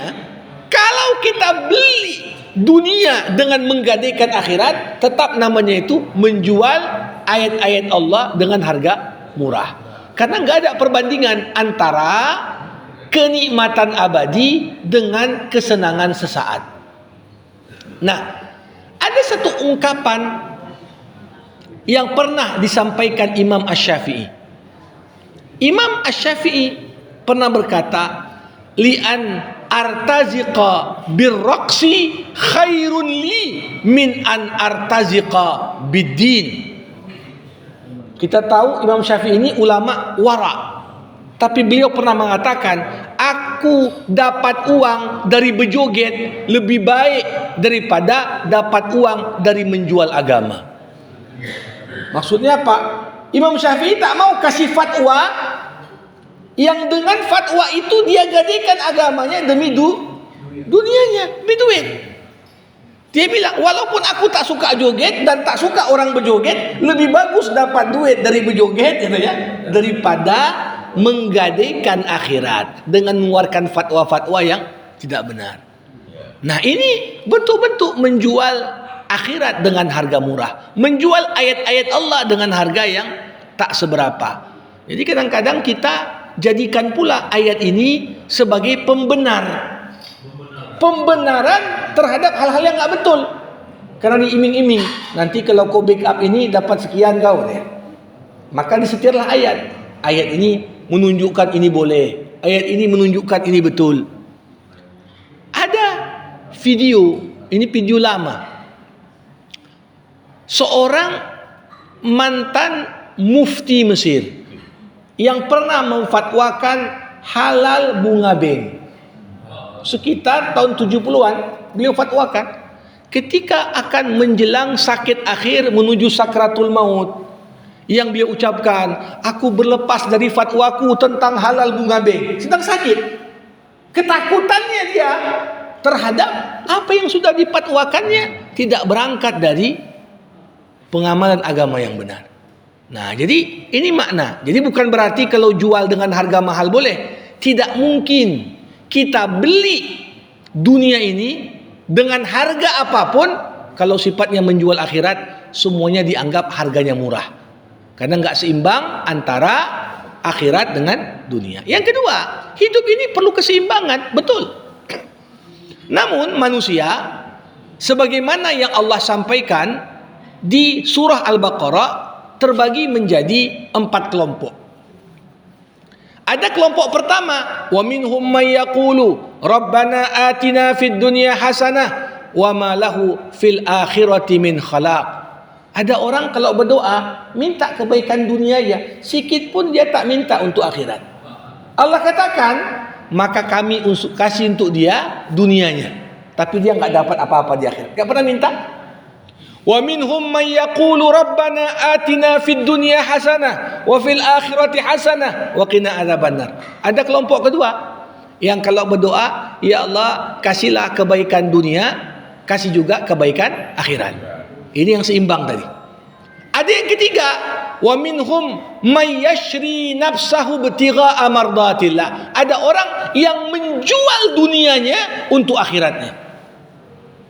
kalau kita beli dunia dengan menggadaikan akhirat, tetap namanya itu menjual ayat-ayat Allah dengan harga murah. Karena nggak ada perbandingan antara kenikmatan abadi dengan kesenangan sesaat. Nah, ada satu ungkapan yang pernah disampaikan Imam Asy-Syafi'i. Imam Asy-Syafi'i pernah berkata, li'an artaziqa birraqsi khairun li min an artaziqa biddin. Kita tahu Imam Syafi'i ini ulama wara, tapi beliau pernah mengatakan, aku dapat uang dari berjoget lebih baik daripada dapat uang dari menjual agama. Maksudnya apa? Imam Syafi'i tak mau kasih fatwa yang dengan fatwa itu dia gadaikan agamanya demi dunianya, demi duit. Dia bilang, walaupun aku tak suka joget dan tak suka orang berjoget, lebih bagus dapat duit dari berjoget gitu ya, daripada menggadaikan akhirat dengan mengeluarkan fatwa-fatwa yang tidak benar. Nah, ini bentuk-bentuk menjual akhirat dengan harga murah, menjual ayat-ayat Allah dengan harga yang tak seberapa. Jadi kadang-kadang kita jadikan pula ayat ini sebagai pembenaran terhadap hal-hal yang nggak betul, karena diiming-iming, nanti kalau kau backup ini dapat sekian kau ya. Maka disetirlah ayat ini menunjukkan ini boleh, ayat ini menunjukkan ini betul. Ada video, ini video lama, seorang mantan mufti Mesir yang pernah memfatwakan halal bunga beng. Sekitar tahun 70-an beliau fatwakan, ketika akan menjelang sakit akhir menuju sakratul maut, yang beliau ucapkan, aku berlepas dari fatwaku tentang halal bunga beng. Sedang sakit, ketakutannya dia terhadap apa yang sudah dipatwakannya tidak berangkat dari pengamalan agama yang benar. Nah, jadi ini makna. Jadi bukan berarti kalau jual dengan harga mahal boleh. Tidak mungkin kita beli dunia ini dengan harga apapun kalau sifatnya menjual akhirat, semuanya dianggap harganya murah, karena nggak seimbang antara akhirat dengan dunia. Yang kedua, hidup ini perlu keseimbangan, betul. Namun manusia, sebagaimana yang Allah sampaikan di surah Al-Baqarah, terbagi menjadi 4 kelompok. Ada kelompok pertama, wa minhum may yaqulu rabbana atina fid dunya hasanah wa ma lahu fil akhirati min khalaq. Ada orang kalau berdoa minta kebaikan dunia ya, sikit pun dia tak minta untuk akhirat. Allah katakan, maka kami kasih untuk dia dunianya, tapi dia enggak dapat apa-apa di akhirat. Enggak pernah minta. Wa minhum may yaqulu rabbana atina fid dunya hasanah wa fil akhirati hasanah wa qina adzabannar. Ada kelompok kedua yang kalau berdoa, ya Allah kasihlah kebaikan dunia, kasih juga kebaikan akhirat. Ini yang seimbang tadi. Ada yang ketiga, wa minhum may yashri nafsahu ibtigha'a mardatillah. Ada orang yang menjual dunianya untuk akhiratnya.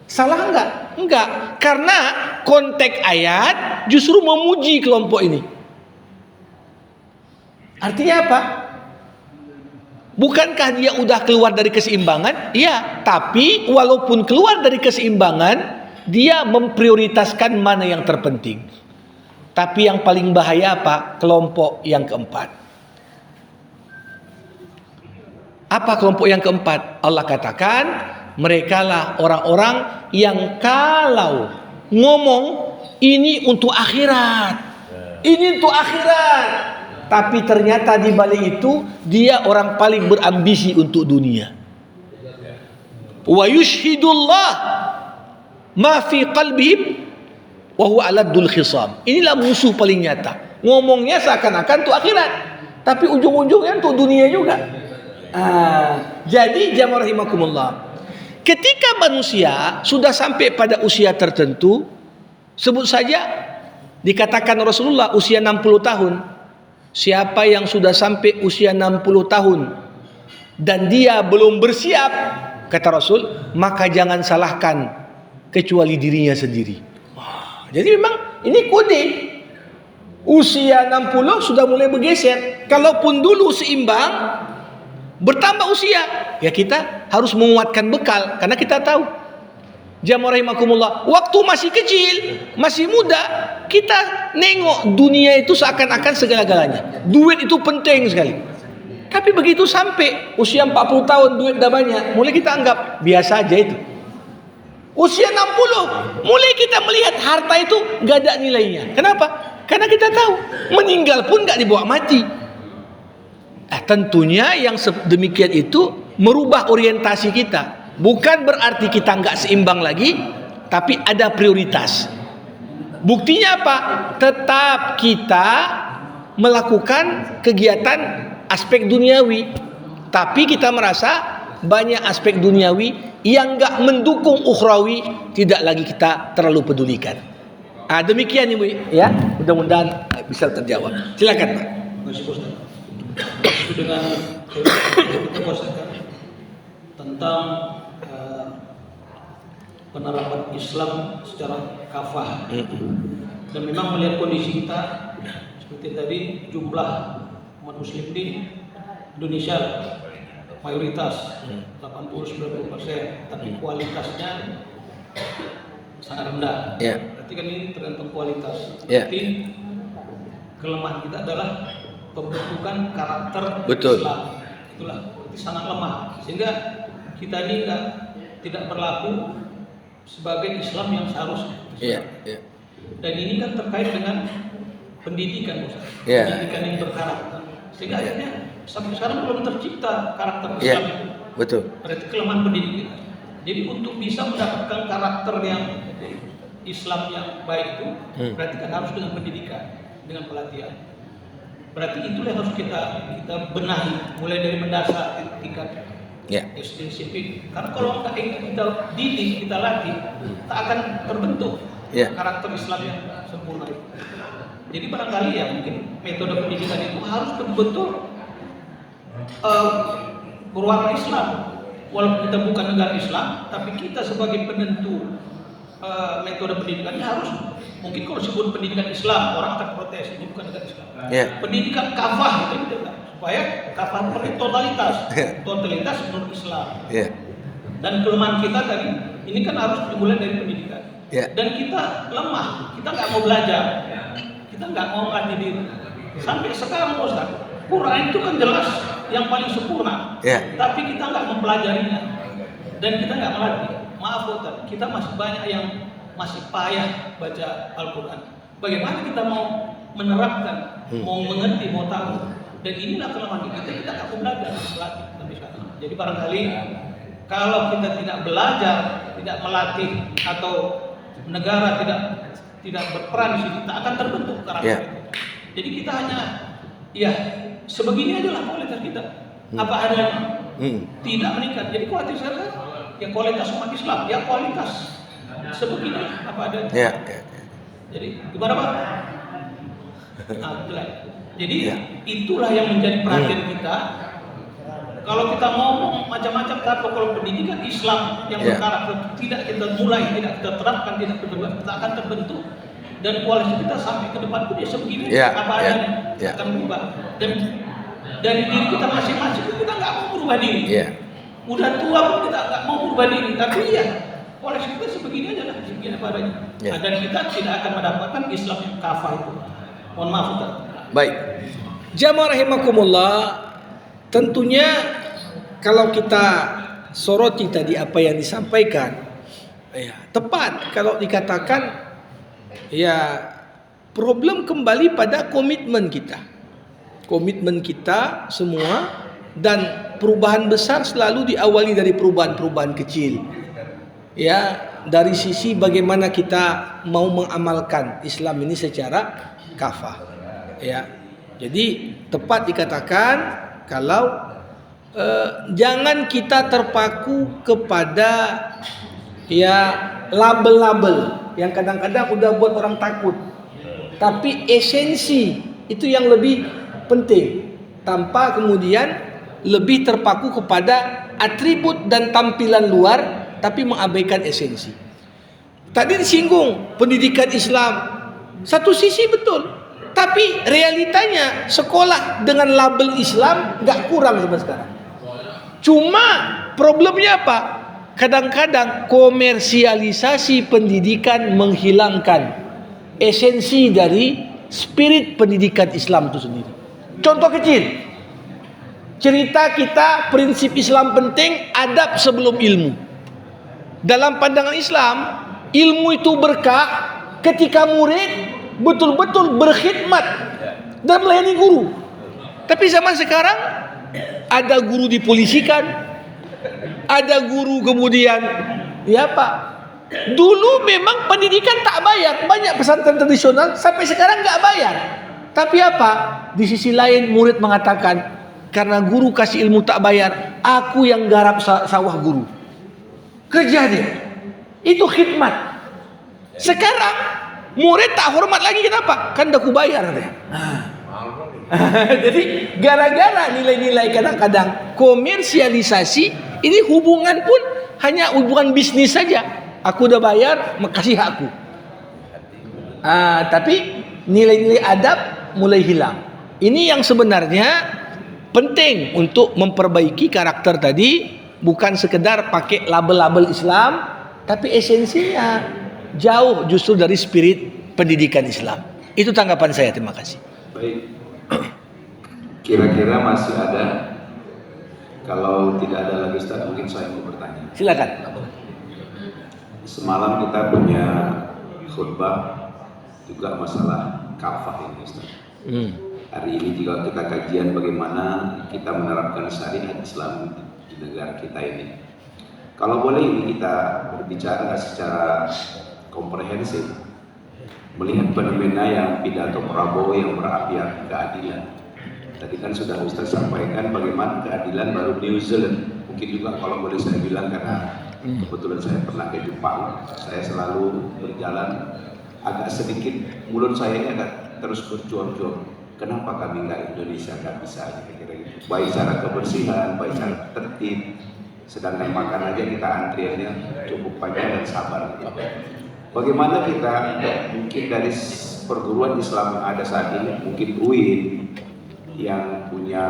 Salah enggak? Enggak, karena konteks ayat justru memuji kelompok ini. Artinya apa? Bukankah dia udah keluar dari keseimbangan? Iya, tapi walaupun keluar dari keseimbangan, dia memprioritaskan mana yang terpenting. Tapi yang paling bahaya apa? Kelompok yang keempat. Apa kelompok yang keempat? Allah katakan, mereka lah orang-orang yang kalau ngomong ini untuk akhirat, ini untuk akhirat, tapi ternyata di balik itu dia orang paling berambisi untuk dunia. Wa yushhidullah ma fi qalbihim wa huwa aladul khisam. Inilah musuh paling nyata. Ngomongnya seakan-akan untuk akhirat, tapi ujung-ujungnya untuk dunia juga. Jadi jamaah rahimakumullah, ketika manusia sudah sampai pada usia tertentu, sebut saja dikatakan Rasulullah usia 60 tahun. Siapa yang sudah sampai usia 60 tahun dan dia belum bersiap, kata Rasul, maka jangan salahkan kecuali dirinya sendiri. Jadi memang ini kode. Usia 60 sudah mulai bergeser. Kalaupun dulu seimbang, bertambah usia, ya kita harus menguatkan bekal, karena kita tahu Jamaah rahimakumullah, waktu masih kecil, masih muda, kita nengok dunia itu seakan-akan segala-galanya. Duit itu penting sekali. Tapi begitu sampai usia 40 tahun duit dah banyak, mulai kita anggap biasa aja itu. Usia 60, mulai kita melihat harta itu gak ada nilainya. Kenapa? Karena kita tahu meninggal pun gak dibawa mati. Tentunya yang demikian itu merubah orientasi kita. Bukan berarti kita nggak seimbang lagi, tapi ada prioritas. Buktinya apa? Tetap kita melakukan kegiatan aspek duniawi, tapi kita merasa banyak aspek duniawi yang nggak mendukung ukhrawi, tidak lagi kita terlalu pedulikan. Demikian Ibu ya, mudah-mudahan bisa terjawab. Silakan Pak. Masih Ustaz. Itu dengan kita bosankan tentang penerapan Islam secara kafah, dan memang melihat kondisi kita seperti tadi, jumlah umat muslim di Indonesia mayoritas 80-90%, tapi kualitasnya sangat rendah. Berarti kan ini tergantung kualitas. Berarti kelemahan kita adalah pembentukan karakter Islam. Itulah berarti sangat lemah, sehingga kita ini tidak berlaku sebagai Islam yang seharusnya. Dan ini kan terkait dengan pendidikan, pendidikan yang berkarakter. Sehingga akhirnya sampai sekarang belum tercipta karakter Islam itu. Betul. Berarti kelemahan pendidikan. Jadi untuk bisa mendapatkan karakter yang Islam yang baik itu, berarti kan harus dengan pendidikan, dengan pelatihan. Berarti itulah yang harus kita benahi, mulai dari mendasar tingkat SD, SMP. Karena kalau enggak kita didik, kita latih, tak akan terbentuk karakter Islam yang sempurna itu. Jadi barangkali ya mungkin metode pendidikan itu harus betul-betul berwarna Islam. Walaupun kita bukan negara Islam, tapi kita sebagai penentu metode pendidikannya harus, mungkin kalau disebut pendidikan Islam orang akan protes, ini bukan negara Islam. Pendidikan kafah itu supaya kafah seperti totalitas menurut Islam. Dan kelemahan kita tadi ini kan harus dimulai dari pendidikan. Dan kita lemah, kita nggak mau belajar, kita nggak mau melatih diri. Sampai sekarang Ustaz, Quran itu kan jelas yang paling sempurna, tapi kita nggak mempelajarinya dan kita nggak melatih. Maaf Ustaz, kita masih banyak yang masih payah baca Al-Quran. Bagaimana kita mau menerapkan, mau mengerti, mau tahu? Dan inilah kelemahan kita nggak mau belajar, melatih sampai sekarang. Jadi barangkali kalau kita tidak belajar, tidak melatih, atau negara tidak berperan di sini, tak akan terbentuk karakter. Jadi kita hanya sebegini adalah kualitas kita, apa adanya, tidak meningkat. Jadi kualitas saya, ya kualitas umat Islam, ya kualitas sebegini apa adanya. Jadi gimana Pak? Jadi itulah yang menjadi perhatian kita. Kalau kita ngomong macam-macam, tapi kalau pendidikan Islam yang berkarakter tidak kita mulai, tidak kita terapkan, tidak kita akan terbentuk. Dan kualitas kita sampai ke depan pun sebegini apa adanya akan berubah. Dan dari diri kita masing-masing kita nggak mau berubah diri. Udah tua pun kita nggak mau berubah diri. Tapi kualitas kita sebegini aja lah, sebegini apa adanya. Dan kita tidak akan mendapatkan Islam yang kafah itu. Mohon maaf Ustaz. Baik. Jamaah rahimakumullah, tentunya kalau kita soroti tadi apa yang disampaikan, tepat kalau dikatakan problem kembali pada komitmen kita. Komitmen kita semua, dan perubahan besar selalu diawali dari perubahan-perubahan kecil. Dari sisi bagaimana kita mau mengamalkan Islam ini secara kafah. Jadi tepat dikatakan kalau jangan kita terpaku kepada label-label yang kadang-kadang udah buat orang takut. Tapi esensi itu yang lebih penting, tanpa kemudian lebih terpaku kepada atribut dan tampilan luar, tapi mengabaikan esensi. Tadi disinggung pendidikan Islam, satu sisi betul, tapi realitanya sekolah dengan label Islam nggak kurang sampai sekarang. Cuma problemnya apa? kadang-kadang komersialisasi pendidikan menghilangkan esensi dari spirit pendidikan Islam itu sendiri. Contoh kecil, cerita kita prinsip Islam penting, adab sebelum ilmu. Dalam pandangan Islam, ilmu itu berkah ketika murid betul-betul berkhidmat dan melayani guru. Tapi zaman sekarang ada guru dipolisikan, ada guru kemudian ya Pak. Dulu memang pendidikan tak bayar, banyak pesantren tradisional sampai sekarang nggak bayar. Tapi apa? Di sisi lain murid mengatakan, karena guru kasih ilmu tak bayar, aku yang garap sawah guru. Kerja dia. Itu khidmat. Sekarang murid tak hormat lagi, kenapa? Kan dah aku bayar dia. Jadi gara-gara nilai-nilai kadang-kadang komersialisasi, ini hubungan pun hanya hubungan bisnis saja. Aku udah bayar, makasih hakku. Tapi nilai-nilai adab mulai hilang. Ini yang sebenarnya penting untuk memperbaiki karakter tadi, bukan sekedar pakai label-label Islam, tapi esensinya jauh justru dari spirit pendidikan Islam. Itu tanggapan saya, terima kasih. Baik. Kira-kira masih ada? Kalau tidak ada lagi Ustaz, mungkin saya mau bertanya. Silakan. Semalam kita punya khutbah juga masalah kafah ini Ustaz. Hari ini juga kita kajian bagaimana kita menerapkan syariat Islam di negara kita ini. Kalau boleh ini kita berbicara secara komprehensif, melihat fenomena yang pidato Prabowo yang berapi-api keadilan. Tadi kan sudah Ustaz sampaikan bagaimana keadilan baru New Zealand. Mungkin juga kalau boleh saya bilang, karena kebetulan saya pernah ke Jepang, saya selalu berjalan agak sedikit, mulut saya ini agak terus berjuang-juang. Kenapa kami nggak Indonesia nggak bisa? Kira-kira gitu. Baik cara kebersihan, baik cara tertib. Sedangkan makan aja kita antriannya cukup panjang dan sabar. Bagaimana kita mungkin dari perguruan Islam yang ada saat ini, mungkin UIN yang punya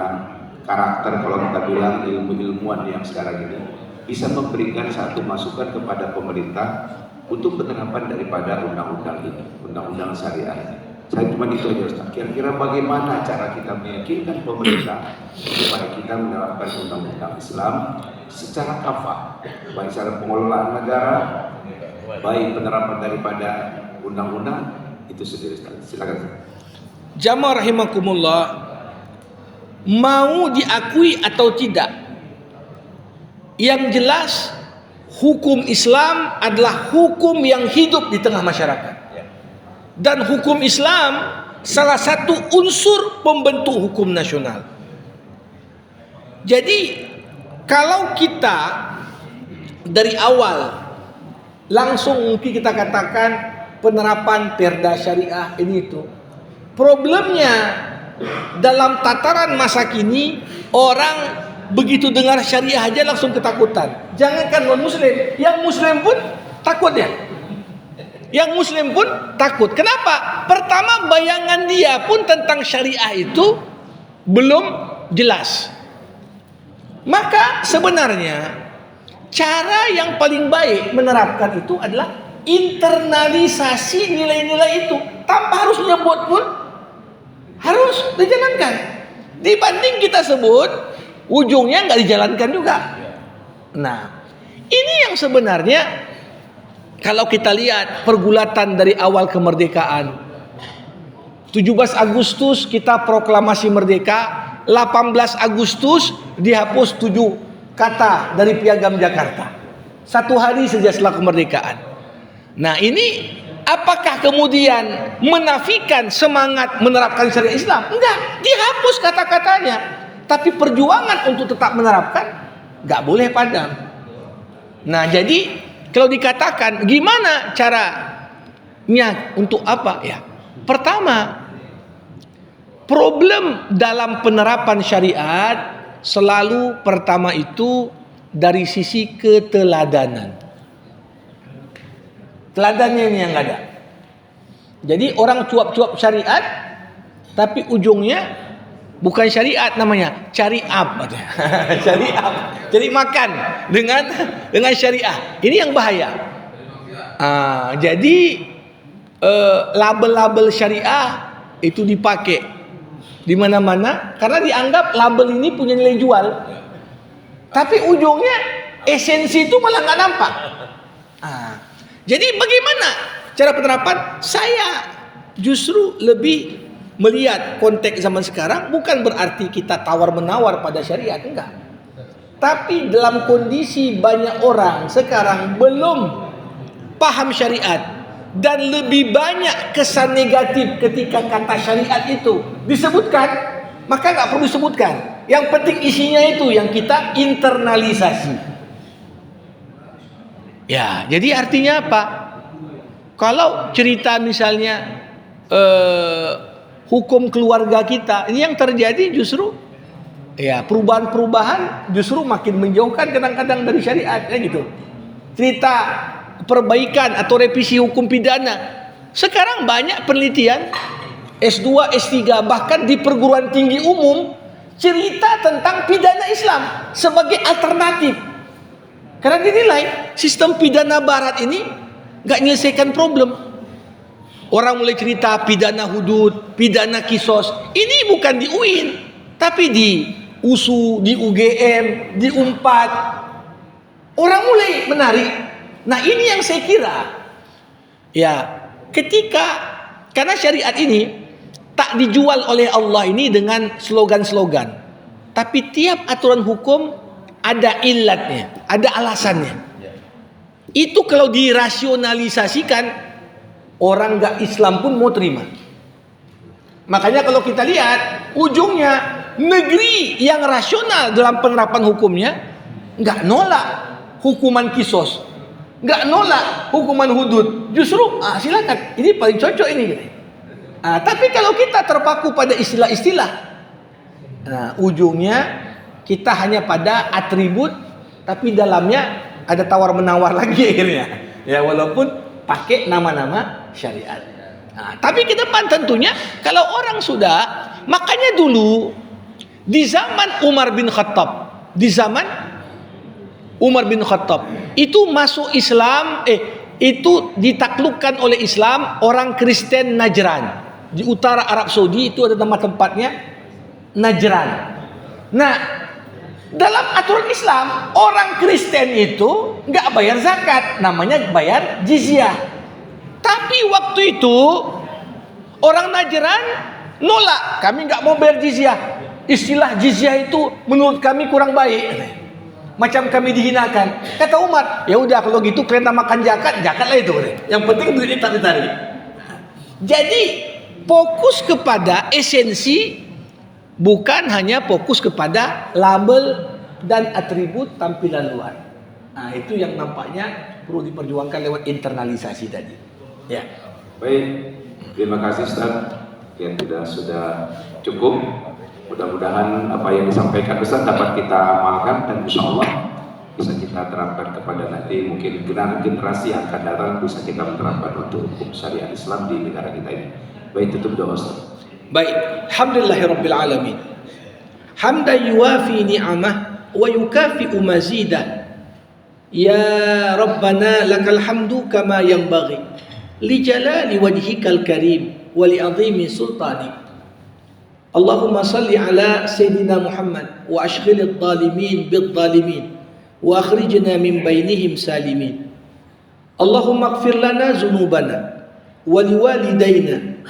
karakter kalau kita bilang ilmu-ilmuwan yang sekarang ini, bisa memberikan satu masukan kepada pemerintah untuk penerapan daripada undang-undang ini, undang-undang syariah ini. Saya cuma itu aja Ustaz. Kira-kira bagaimana cara kita meyakinkan pemerintah supaya kita menerapkan undang-undang Islam secara kafah, baik secara pengelolaan negara, baik penerapan daripada undang-undang itu sendiri Ustaz. Silakan. Jamaah rahimakumullah, mau diakui atau tidak, yang jelas hukum Islam adalah hukum yang hidup di tengah masyarakat. Dan hukum Islam salah satu unsur pembentuk hukum nasional. Jadi kalau kita dari awal langsung mungkin kita katakan penerapan perda syariah ini itu, problemnya dalam tataran masa kini orang begitu dengar syariah aja langsung ketakutan. Jangankan non muslim, yang muslim pun takut ya. Yang muslim pun takut. Kenapa? Pertama, bayangan dia pun tentang syariah itu belum jelas. Maka sebenarnya cara yang paling baik menerapkan itu adalah internalisasi nilai-nilai itu. Tanpa harus nyebut pun harus dijalankan. Dibanding kita sebut, ujungnya nggak dijalankan juga. Nah, ini yang sebenarnya kalau kita lihat pergulatan dari awal kemerdekaan, 17 Agustus kita proklamasi merdeka, 18 Agustus dihapus 7 kata dari Piagam Jakarta. 1 hari saja setelah kemerdekaan. Nah ini apakah kemudian menafikan semangat menerapkan syariat Islam? Enggak, dihapus kata-katanya. Tapi perjuangan untuk tetap menerapkan nggak boleh padam. Nah jadi kalau dikatakan gimana caranya untuk apa ya? Pertama, problem dalam penerapan syariat selalu pertama itu dari sisi keteladanan. Teladannya ini yang nggak ada. Jadi orang cuap-cuap syariat, tapi ujungnya Bukan syariat namanya, cari-up. Cari makan dengan syariah. Ini yang bahaya. Jadi label-label syariah itu dipakai di mana-mana karena dianggap label ini punya nilai jual. Tapi ujungnya esensi itu malah nggak nampak. Jadi bagaimana cara penerapan? Saya justru lebih melihat konteks zaman sekarang bukan berarti kita tawar-menawar pada syariat, enggak. Tapi dalam kondisi banyak orang sekarang belum paham syariat dan lebih banyak kesan negatif ketika kata syariat itu disebutkan, maka nggak perlu disebutkan. Yang penting isinya itu yang kita internalisasi. Ya, jadi artinya apa? Kalau cerita misalnya hukum keluarga kita, ini yang terjadi justru ya perubahan-perubahan justru makin menjauhkan kadang-kadang dari syariat, ya gitu. Cerita perbaikan atau revisi hukum pidana. Sekarang banyak penelitian S2, S3 bahkan di perguruan tinggi umum cerita tentang pidana Islam sebagai alternatif. Karena dinilai sistem pidana barat ini nggak menyelesaikan problem. Orang mulai cerita pidana hudud, pidana kisos. Ini bukan di UIN, tapi di USU, di UGM, di UNPAD. Orang mulai menarik. Nah ini yang saya kira, ya karena syariat ini tak dijual oleh Allah ini dengan slogan-slogan, tapi tiap aturan hukum ada illatnya, ada alasannya. Itu kalau dirasionalisasikan, orang gak Islam pun mau terima. Makanya kalau kita lihat ujungnya negeri yang rasional dalam penerapan hukumnya gak nolak hukuman kisos, nggak nolak hukuman hudud, justru silakan, ini paling cocok ini. Tapi kalau kita terpaku pada istilah-istilah, ujungnya kita hanya pada atribut, tapi dalamnya ada tawar menawar lagi akhirnya. Ya walaupun pakai nama-nama syariat. Tapi ke depan tentunya kalau orang sudah, makanya dulu di zaman Umar bin Khattab itu masuk Islam, itu ditaklukkan oleh Islam orang Kristen Najran di utara Arab Saudi. Itu ada nama tempatnya Najran. Nah, dalam aturan Islam orang Kristen itu nggak bayar zakat, namanya bayar jizyah. Tapi waktu itu orang Najran nolak, kami nggak mau bayar jizyah. Istilah jizyah itu menurut kami kurang baik. Macam kami dihinakan. Kata Umar, ya udah kalau gitu kalian namakan zakat lah itu. Yang penting duit ditarik. Jadi fokus kepada esensi, bukan hanya fokus kepada label dan atribut tampilan luar. Itu yang nampaknya perlu diperjuangkan lewat internalisasi tadi. Ya. Baik, terima kasih Ustaz. Yang sudah cukup. Mudah-mudahan apa yang disampaikan Ustaz dapat kita amalkan dan insya Allah bisa kita terapkan kepada nanti mungkin generasi yang akan datang, bisa kita menerapkan untuk hukum syariat Islam di negara kita ini. Baik, tutup doa Ustaz. Baik, alhamdulillahirabbil alamin. Hamdan yuwafi ni'amah wa yukafi'u mazidah. Ya Rabbana lakal hamdu kama yanbaghi li jalali wajhikal karim wa li azimi sultanik. Allahumma salli ala Sayyidina Muhammad wa ashghilid zalimin bid zalimin wa akhrijna min bainihim salimin. Allahumma ighfir lana dzunubana wa liwalidayna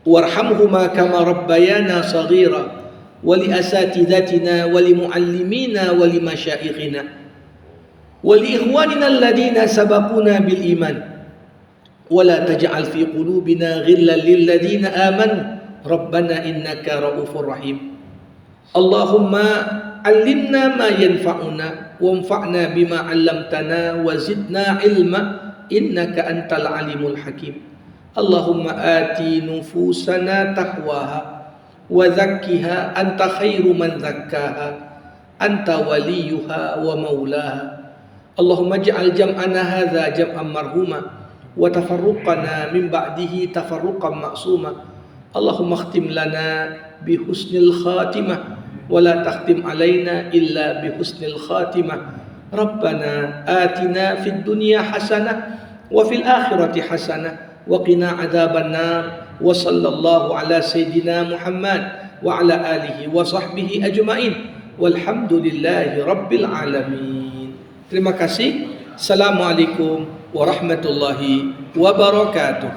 warhamhuma kama rabbayana saghira wa li asatidatina wa li muallimina wa li masyayikhina wa li ikhwanina alladhina sabaquna bil iman wa la taj'al fi qulubina ghillan lil ladina amanu Rabbana innaka ra'ufur rahim. Allahumma allimna ma yanfa'una wanfa'na bima 'allamtana wa zidna ilma innaka antal alimul hakim. Allahumma ati nufusana taqwaha wa zakkiha anta khairu man zakkaha anta waliyuha wa maulaha. Allahumma ij'al jam'ana hadza jam'an marhuma wa tafarruqana min ba'dihi tafarruqan ma'suma. Allahumma khtim lana bihusnil khatimah wa la takhtim alaina illa bihusnil khatimah. Rabbana atina fid dunya hasanah wa fil akhirati hasanah wa qina adzabannar. Wa sallallahu ala sayyidina Muhammad wa ala alihi wa sahbihi ajma'in. Walhamdulillahi rabbil alamin. Terima kasih. Assalamualaikum warahmatullahi wabarakatuh.